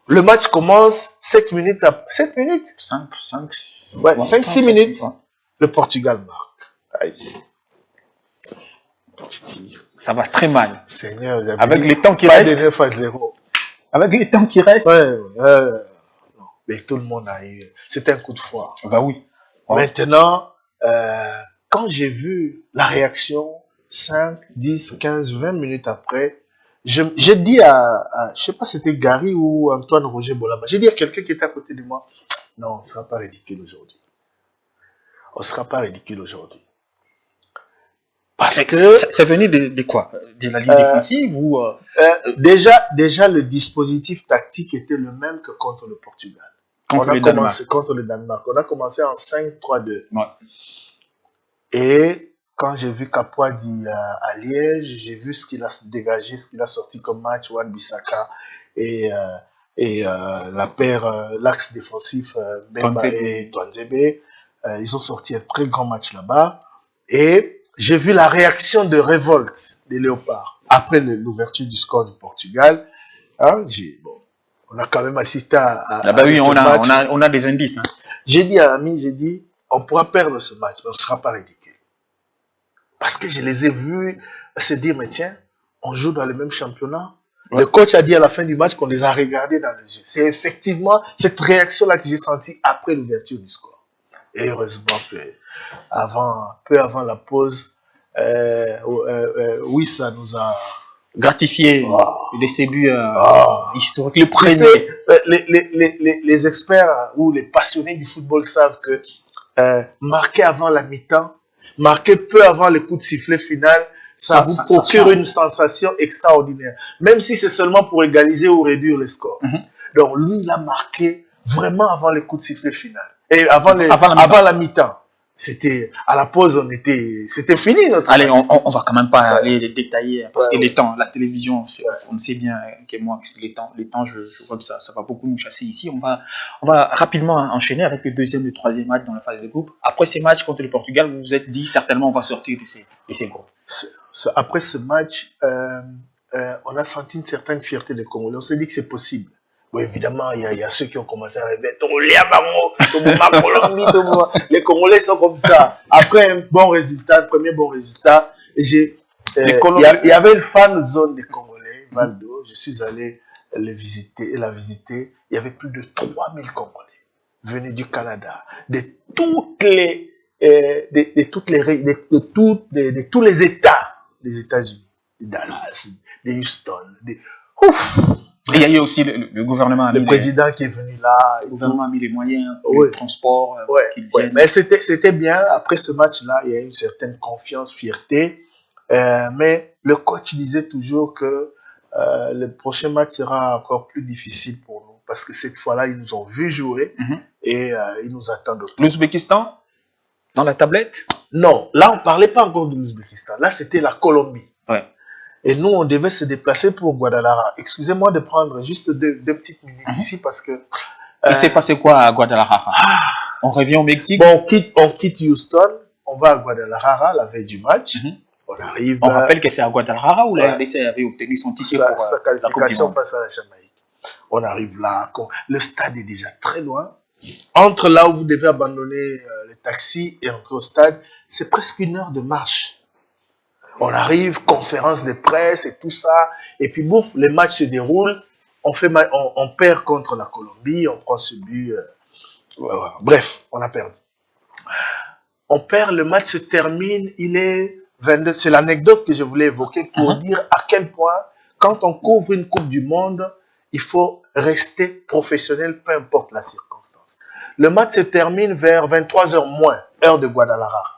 Le match commence 7 minutes après. 7 minutes 5-6 minutes. Ouais. Le Portugal marque. Ça va très mal. Seigneur, avec les temps qui restent. 9-0. Avec les temps qui restent. Non. Mais tout le monde a eu. C'était un coup de foi. Bah oui. Maintenant, quand j'ai vu la réaction 5, 10, 15, 20 minutes après, j'ai dit je sais pas si c'était Gary ou Antoine Roger Bolaba, j'ai dit à quelqu'un qui était à côté de moi, non, on ne sera pas ridicule aujourd'hui. On ne sera pas ridicule aujourd'hui. Parce que c'est venu de quoi? De la ligne défensive ou déjà, le dispositif tactique était le même que contre le Portugal. Contre le Danemark. On a commencé en 5-3-2. Ouais. Et quand j'ai vu Kapwadi à Liège, j'ai vu ce qu'il a dégagé, ce qu'il a sorti comme match, Wan Bissaka et et la paire, l'axe défensif Mbemba et Touanzebe. Ils ont sorti un très grand match là-bas. Et j'ai vu la réaction de révolte des Léopards après l'ouverture du score du Portugal. Hein, bon, on a quand même assisté à ah bah oui, on a des indices. Hein. J'ai dit à l'ami, on pourra perdre ce match, mais on ne sera pas ridicule. Parce que je les ai vus se dire, mais tiens, on joue dans le même championnat. Ouais. Le coach a dit à la fin du match qu'on les a regardés dans le jeu. C'est effectivement cette réaction-là que j'ai sentie après l'ouverture du score. Et heureusement que peu avant la pause, oui, ça nous a gratifié de ces buts historiques. Le premier. Les experts ou les passionnés du football savent que marquer avant la mi-temps, marquer peu avant le coup de sifflet final, ça vous procure une sensation extraordinaire. Même si c'est seulement pour égaliser ou réduire le score. Donc lui, il a marqué vraiment avant le coup de sifflet final. Et avant la mi-temps. C'était à la pause, c'était fini notre. Allez, on va quand même pas aller détailler parce que les temps, la télévision, on sait bien que moi, les temps, je vois que ça va beaucoup nous chasser ici. On va rapidement enchaîner avec le deuxième et le troisième match dans la phase de groupe. Après ces matchs contre le Portugal, vous vous êtes dit certainement on va sortir de ces groupes. Après ce match, on a senti une certaine fierté des Congolais. On s'est dit que c'est possible. Bon, évidemment, il y a ceux qui ont commencé à rêver. Les Congolais sont comme ça. Après un premier bon résultat, il y avait une fan zone des Congolais, Valdo. Je suis allé la visiter. Il y avait plus de 3000 Congolais venus du Canada, de tous les États des États-Unis, de Dallas, de Houston, il y a eu aussi le gouvernement. Le président qui est venu là. Le gouvernement a mis les moyens pour le transport. Mais c'était bien. Après ce match-là, il y a une certaine confiance, fierté. Mais le coach disait toujours que le prochain match sera encore plus difficile pour nous. Parce que cette fois-là, ils nous ont vu jouer et ils nous attendent. L'Ouzbékistan, dans la tablette? Non, là, on ne parlait pas encore de l'Ouzbékistan. Là, c'était la Colombie. Ouais. Et nous, on devait se déplacer pour Guadalajara. Excusez-moi de prendre juste deux petites minutes ici parce que... Il s'est passé quoi à Guadalajara? On revient au Mexique? Bon, on quitte Houston, on va à Guadalajara la veille du match. On arrive... On rappelle que c'est à Guadalajara où la RDC avait obtenu son ticket pour sa qualification face à la Jamaïque. On arrive là, le stade est déjà très loin. Entre là où vous devez abandonner les taxis et entrer au stade, c'est presque 1 heure de marche. On arrive, conférence de presse et tout ça. Et puis, bouf, les matchs se déroulent. On perd contre la Colombie. On prend ce but. Bref, on a perdu. On perd, le match se termine. Il est 22. C'est l'anecdote que je voulais évoquer pour dire à quel point, quand on couvre une Coupe du Monde, il faut rester professionnel, peu importe la circonstance. Le match se termine vers 23h moins, heure de Guadalajara.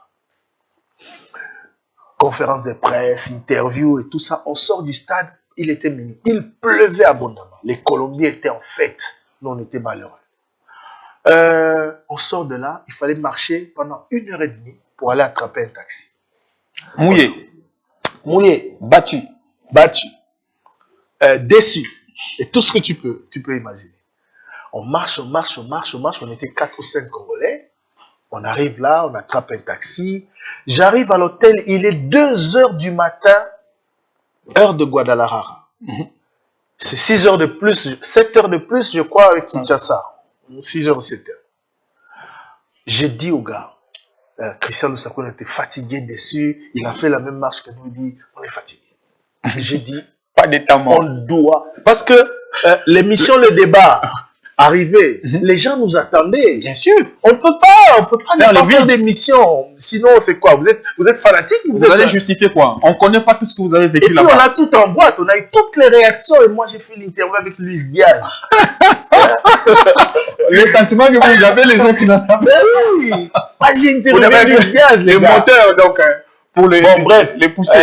Conférence de presse, interview et tout ça. On sort du stade, il était minuit. Il pleuvait abondamment. Les Colombiens étaient en fête. Nous, on était malheureux. On sort de là, il fallait marcher pendant 1h30 pour aller attraper un taxi. Mouillé. Battu. Déçu. Et tout ce que tu peux imaginer. On marche. On était 4 ou 5 Congolais. On arrive là, on attrape un taxi. J'arrive à l'hôtel, il est 2h du matin, heure de Guadalajara. C'est 6 heures de plus, 7 heures de plus, je crois, avec Kinshasa. 6 heures ou 7 heures. J'ai dit au gars, Christian Lusako était fatigué, déçu. Il a fait la même marche que nous, il dit, on est fatigué. J'ai dit, pas d'état mort. On doit. Parce que l'émission, le débat, arrivé, les gens nous attendaient. Bien sûr. On ne peut pas faire d'émission. Sinon, c'est quoi? Vous êtes fanatique? Vous allez justifier quoi? On ne connaît pas tout ce que vous avez vécu là-bas. Et puis, on a tout en boîte. On a eu toutes les réactions. Et moi, j'ai fait l'interview avec Luis Diaz. Le sentiment que vous avez, les autres n'ont pas. Oui. Moi, j'ai interviewé Luis Diaz, les moteurs, donc, pour les pousser.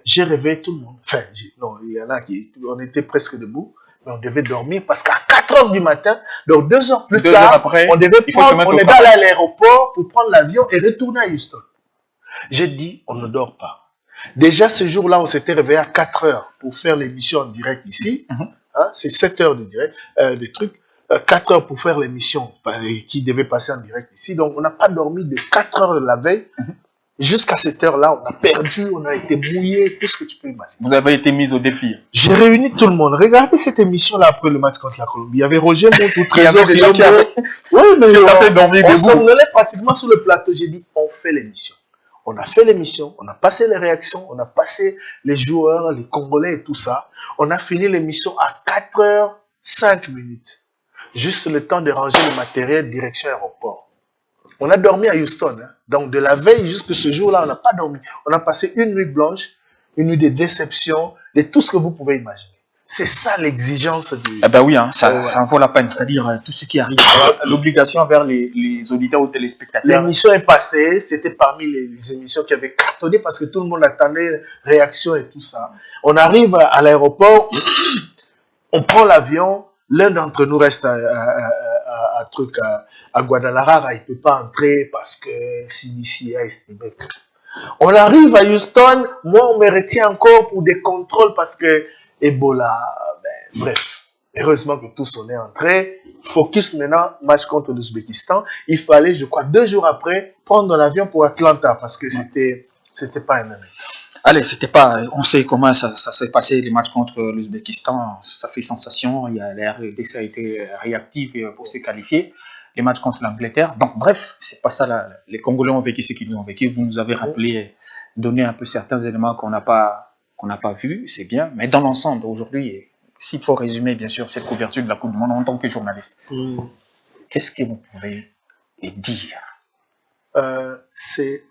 J'ai réveillé tout le monde. Enfin, non, il y en a on était presque debout. Mais on devait dormir parce qu'à 4h du matin, donc 2 heures plus tard, après, on devait aller à l'aéroport pour prendre l'avion et retourner à Houston. J'ai dit, on ne dort pas. Déjà, ce jour-là, on s'était réveillé à 4h pour faire l'émission en direct ici, hein, c'est 7 heures de direct, des trucs, 4 heures pour faire l'émission qui devait passer en direct ici. Donc, on n'a pas dormi de 4 heures de la veille jusqu'à cette heure-là. On a perdu, on a été mouillé, tout ce que tu peux imaginer. Vous avez été mis au défi. J'ai réuni tout le monde. Regardez cette émission-là après le match contre la Colombie. Il y avait Roger Montou, Trésor des gens qui oui, mais on somnolait pratiquement sur le plateau. J'ai dit, on fait l'émission. On a fait l'émission, on a passé les réactions, on a passé les joueurs, les Congolais et tout ça. On a fini l'émission à 4h05. Juste le temps de ranger le matériel direction aéroport. On a dormi à Houston. Hein. Donc, de la veille jusqu'à ce jour-là, on n'a pas dormi. On a passé une nuit blanche, une nuit de déception, de tout ce que vous pouvez imaginer. C'est ça l'exigence du... Eh ben oui, hein, ça en vaut la peine. C'est-à-dire tout ce qui arrive, l'obligation envers les auditeurs ou téléspectateurs. L'émission est passée, c'était parmi les émissions qui avaient cartonné parce que tout le monde attendait réaction et tout ça. On arrive à l'aéroport, on prend l'avion, l'un d'entre nous reste à Guadalajara, il ne peut pas entrer parce que CBC a estimé que... On arrive à Houston, moi on me retient encore pour des contrôles parce que Ebola, bref. Heureusement que tous on est entrés. Focus maintenant, match contre l'Ouzbékistan. Il fallait, je crois, 2 jours après, prendre l'avion pour Atlanta parce que c'était pas un même. Allez, c'était pas, on sait comment ça s'est passé les matchs contre l'Ouzbékistan. Ça fait sensation. Il y a la RDC a été réactive pour se qualifier. Les matchs contre l'Angleterre. Donc, bref, c'est pas ça là. Les Congolais ont vécu ce qu'ils ont vécu. Vous nous avez rappelé, donné un peu certains éléments qu'on n'a pas vus. C'est bien. Mais dans l'ensemble, aujourd'hui, s'il faut résumer, bien sûr, cette couverture de la Coupe du Monde en tant que journaliste, qu'est-ce que vous pouvez dire? C'est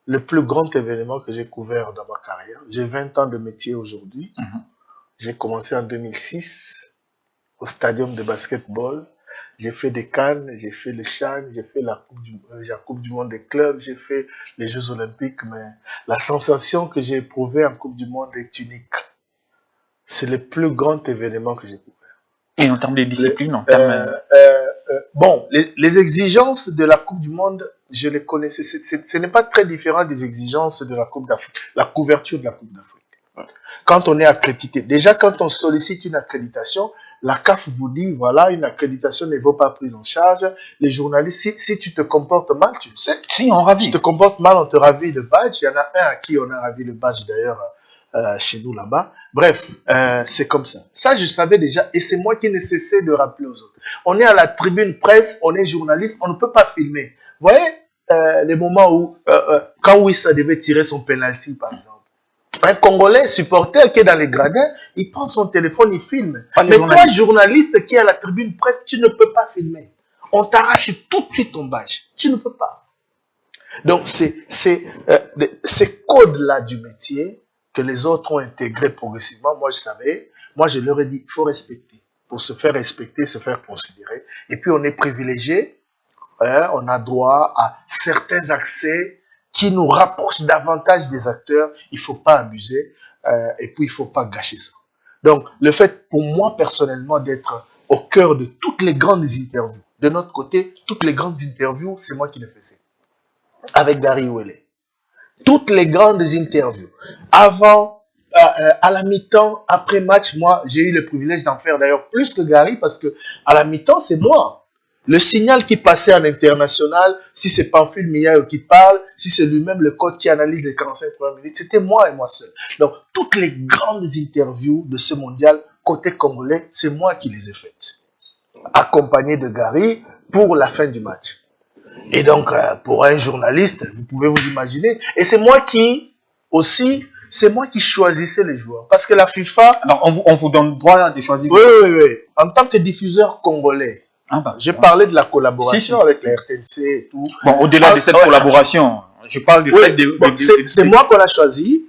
le plus grand événement que j'ai couvert dans ma carrière. J'ai 20 ans de métier aujourd'hui. J'ai commencé en 2006 au stadium de basketball. J'ai fait des CAN, j'ai fait le CHAN, j'ai fait la coupe du Monde des clubs, j'ai fait les Jeux Olympiques. Mais la sensation que j'ai éprouvée en Coupe du Monde est unique. C'est le plus grand événement que j'ai couvert. Et en termes de discipline, bon, les exigences de la Coupe du Monde, je les connaissais. Ce n'est pas très différent des exigences de la Coupe d'Afrique, la couverture de la Coupe d'Afrique. Quand on est accrédité, déjà quand on sollicite une accréditation, la CAF vous dit, voilà, une accréditation ne vaut pas prise en charge. Les journalistes, si tu te comportes mal, tu le sais. Si, on ravit. Si tu te comportes mal, on te ravit le badge. Il y en a un à qui on a ravi le badge d'ailleurs chez nous là-bas. Bref, c'est comme ça. Ça, je savais déjà et c'est moi qui ne cessais de rappeler aux autres. On est à la tribune presse, on est journaliste, on ne peut pas filmer. Vous voyez les moments où, quand Wissa devait tirer son penalty, par exemple. Un Congolais supporter qui est dans les gradins, il prend son téléphone, il filme. Mais toi, journaliste qui est à la tribune presse, tu ne peux pas filmer. On t'arrache tout de suite ton badge. Tu ne peux pas. Donc, c'est ces codes-là du métier que les autres ont intégrés progressivement. Moi, je savais. Moi, je leur ai dit, il faut respecter. Pour se faire respecter, se faire considérer. Et puis, on est privilégié. On a droit à certains accès qui nous rapprochent davantage des acteurs. Il ne faut pas abuser. Et puis, il ne faut pas gâcher ça. Donc, le fait, pour moi, personnellement, d'être au cœur de toutes les grandes interviews. De notre côté, toutes les grandes interviews, c'est moi qui les faisais. Avec Gary Ouellet. Toutes les grandes interviews. Avant, à la mi-temps, après match, moi, j'ai eu le privilège d'en faire d'ailleurs plus que Gary parce que à la mi-temps, c'est moi. Le signal qui passait en international, si c'est Pamphile Miayo qui parle, si c'est lui-même le code qui analyse les 45 premières minutes, c'était moi et moi seul. Donc, toutes les grandes interviews de ce mondial, côté congolais, c'est moi qui les ai faites. Accompagné de Gary pour la fin du match. Et donc, pour un journaliste, vous pouvez vous imaginer. Et c'est moi qui, aussi, c'est moi qui choisissais les joueurs. Parce que la FIFA... Alors, on vous donne droit de choisir. Oui. En tant que diffuseur congolais, j'ai parlé de la collaboration avec la RTNC et tout. Bon, au-delà de cette collaboration, je parle du fait de... c'est moi qu'on a choisi.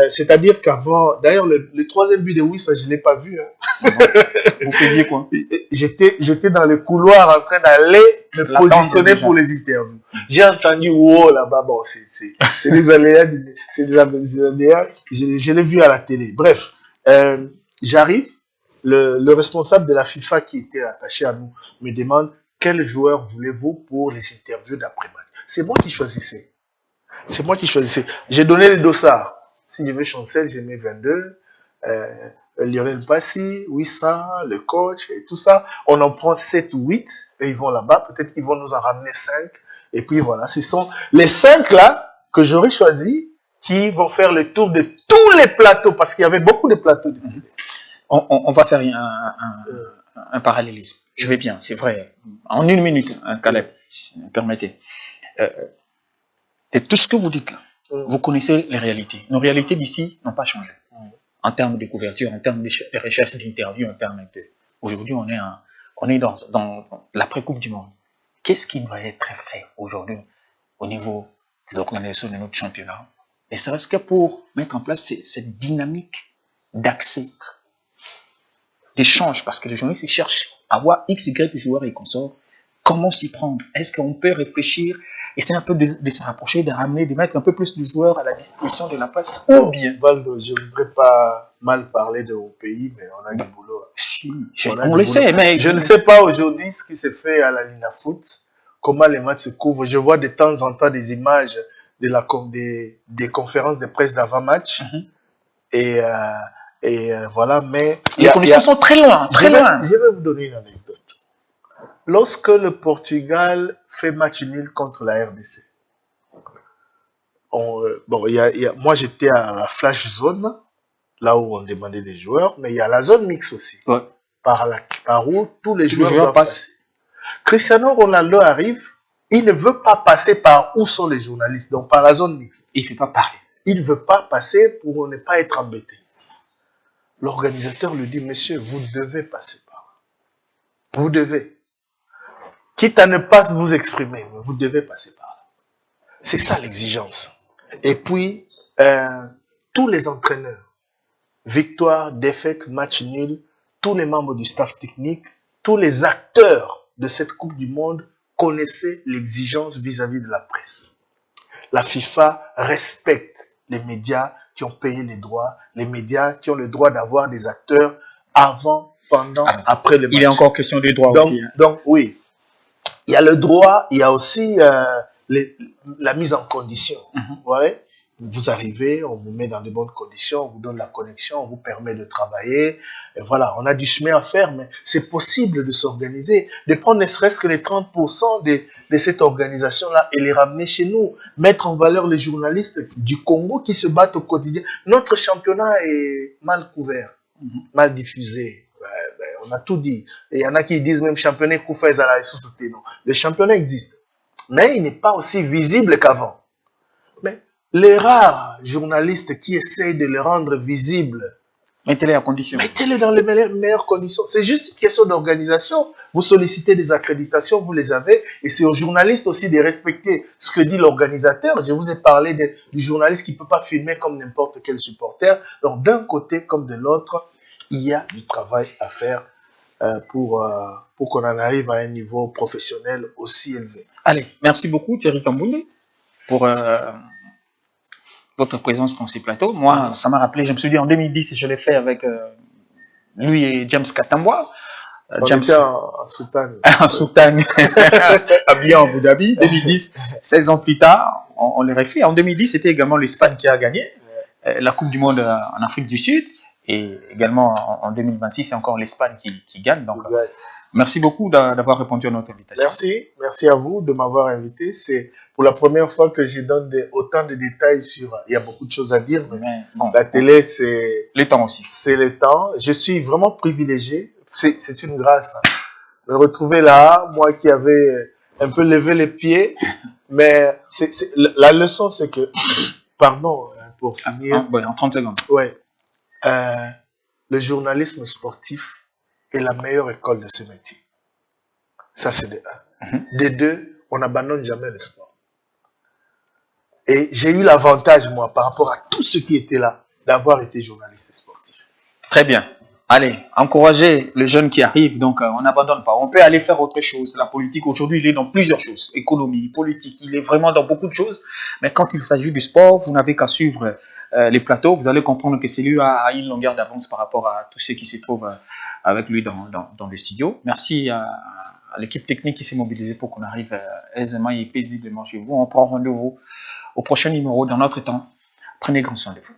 C'est-à-dire qu'avant... D'ailleurs, le troisième but de Wissa, je ne l'ai pas vu. Hein. Vous faisiez quoi? J'étais dans le couloir en train d'aller me positionner pour les interviews. J'ai entendu wow là-bas. Bon, c'est des aléas. C'est des aléas. Je l'ai vu à la télé. Bref, j'arrive. Le responsable de la FIFA qui était attaché à nous me demande quel joueur voulez-vous pour les interviews d'après-match. C'est moi qui choisissais. J'ai donné les dossards. Si je veux Chancel, j'ai mis 22. Lionel Passy, Wissa, le coach et tout ça. On en prend 7 ou 8 et ils vont là-bas. Peut-être qu'ils vont nous en ramener 5. Et puis voilà, ce sont les 5 là que j'aurais choisi qui vont faire le tour de tous les plateaux parce qu'il y avait beaucoup de plateaux. On va faire un parallélisme. Je vais bien, c'est vrai. En 1 minute, Caleb, si vous me permettez. De tout ce que vous dites là, vous connaissez les réalités. Nos réalités d'ici n'ont pas changé. En termes de couverture, en termes de recherche d'interviews, en termes de... Aujourd'hui, on est dans l'après-coupe du monde. Qu'est-ce qui doit être fait aujourd'hui au niveau de l'organisation de notre championnat? Et serait-ce que pour mettre en place cette dynamique d'accès, d'échange, parce que les journalistes cherchent à voir X, Y joueurs et consorts, comment s'y prendre? Est-ce qu'on peut réfléchir, essayer un peu de se rapprocher, de ramener, de mettre un peu plus de joueurs à la disposition de la place, ou bien... Valdo, je ne voudrais pas mal parler de mon pays, mais on a du boulot. Si, on le sait, mais... Je ne sais pas aujourd'hui ce qui se fait à la Lina Foot, comment les matchs se couvrent. Je vois de temps en temps des images des conférences de presse d'avant-match. Et voilà, mais... Les conditions sont très loin, très loin. Je vais vous donner une anecdote. Lorsque le Portugal fait match nul contre la RDC, moi j'étais à la flash zone, là où on demandait des joueurs, mais il y a la zone mixte aussi, ouais, par où tous les joueurs doivent passer. Cristiano Ronaldo arrive, il ne veut pas passer par où sont les journalistes, donc par la zone mixte. Il ne veut pas parler. Il ne veut pas passer pour ne pas être embêté. L'organisateur lui dit, monsieur, vous devez passer par là. Vous devez. Quitte à ne pas vous exprimer, mais vous devez passer par là. C'est ça l'exigence. Et puis, tous les entraîneurs, victoire, défaite, match nul, tous les membres du staff technique, tous les acteurs de cette Coupe du Monde connaissaient l'exigence vis-à-vis de la presse. La FIFA respecte les médias qui ont payé les droits, les médias qui ont le droit d'avoir des acteurs avant, pendant, après le match. Il est encore question des droits aussi. Hein. Donc, oui. Il y a le droit, il y a aussi la mise en condition. Ouais. Vous arrivez, on vous met dans de bonnes conditions, on vous donne la connexion, on vous permet de travailler. Et voilà, on a du chemin à faire, mais c'est possible de s'organiser, de prendre ne serait-ce que les 30% de cette organisation-là et les ramener chez nous, mettre en valeur les journalistes du Congo qui se battent au quotidien. Notre championnat est mal couvert, mal diffusé. On a tout dit. Et il y en a qui disent même championnat Koufez à la société. Non, le championnat existe, mais il n'est pas aussi visible qu'avant. Mais les rares journalistes qui essayent de le rendre visible, mettez-les en condition. Mettez-les dans les meilleures conditions. C'est juste une question d'organisation. Vous sollicitez des accréditations, vous les avez, et c'est aux journalistes aussi de respecter ce que dit l'organisateur. Je vous ai parlé du journaliste qui ne peut pas filmer comme n'importe quel supporter. Donc d'un côté comme de l'autre, il y a du travail à faire pour qu'on en arrive à un niveau professionnel aussi élevé. Allez, merci beaucoup Thierry Kamboundé pour votre présence dans ces plateaux. Moi, ça m'a rappelé, je me suis dit en 2010, je l'ai fait avec lui et James Katambwa. James était en soutane. En soutane, habillé en Abu Dhabi. 2010, 16 ans plus tard, on l'aurait fait. En 2010, c'était également l'Espagne qui a gagné la Coupe du Monde en Afrique du Sud. Et également en 2026, c'est encore l'Espagne qui gagne. Donc, merci beaucoup d'avoir répondu à notre invitation. Merci à vous de m'avoir invité. C'est pour la première fois que je donne autant de détails sur... Il y a beaucoup de choses à dire, mais bon, la télé, c'est... Le temps aussi. C'est le temps. Je suis vraiment privilégié. C'est une grâce. Hein. Me retrouver là, moi qui avais un peu levé les pieds. Mais la leçon, c'est que... Pardon, pour finir. En 30 secondes. Ouais. Le journalisme sportif est la meilleure école de ce métier. Ça, c'est de un. De deux, on n'abandonne jamais le sport. Et j'ai eu l'avantage, moi, par rapport à tous ceux qui étaient là, d'avoir été journaliste sportif. Très bien. Allez, encouragez les jeunes qui arrivent, donc on n'abandonne pas. On peut aller faire autre chose. La politique, aujourd'hui, il est dans plusieurs choses. Économie, politique, il est vraiment dans beaucoup de choses. Mais quand il s'agit du sport, vous n'avez qu'à suivre les plateaux. Vous allez comprendre que c'est lui a une longueur d'avance par rapport à tous ceux qui se trouvent avec lui dans le studio. Merci à l'équipe technique qui s'est mobilisée pour qu'on arrive aisément et paisiblement chez vous. On prend rendez-vous au prochain numéro dans notre temps. Prenez grand soin de vous.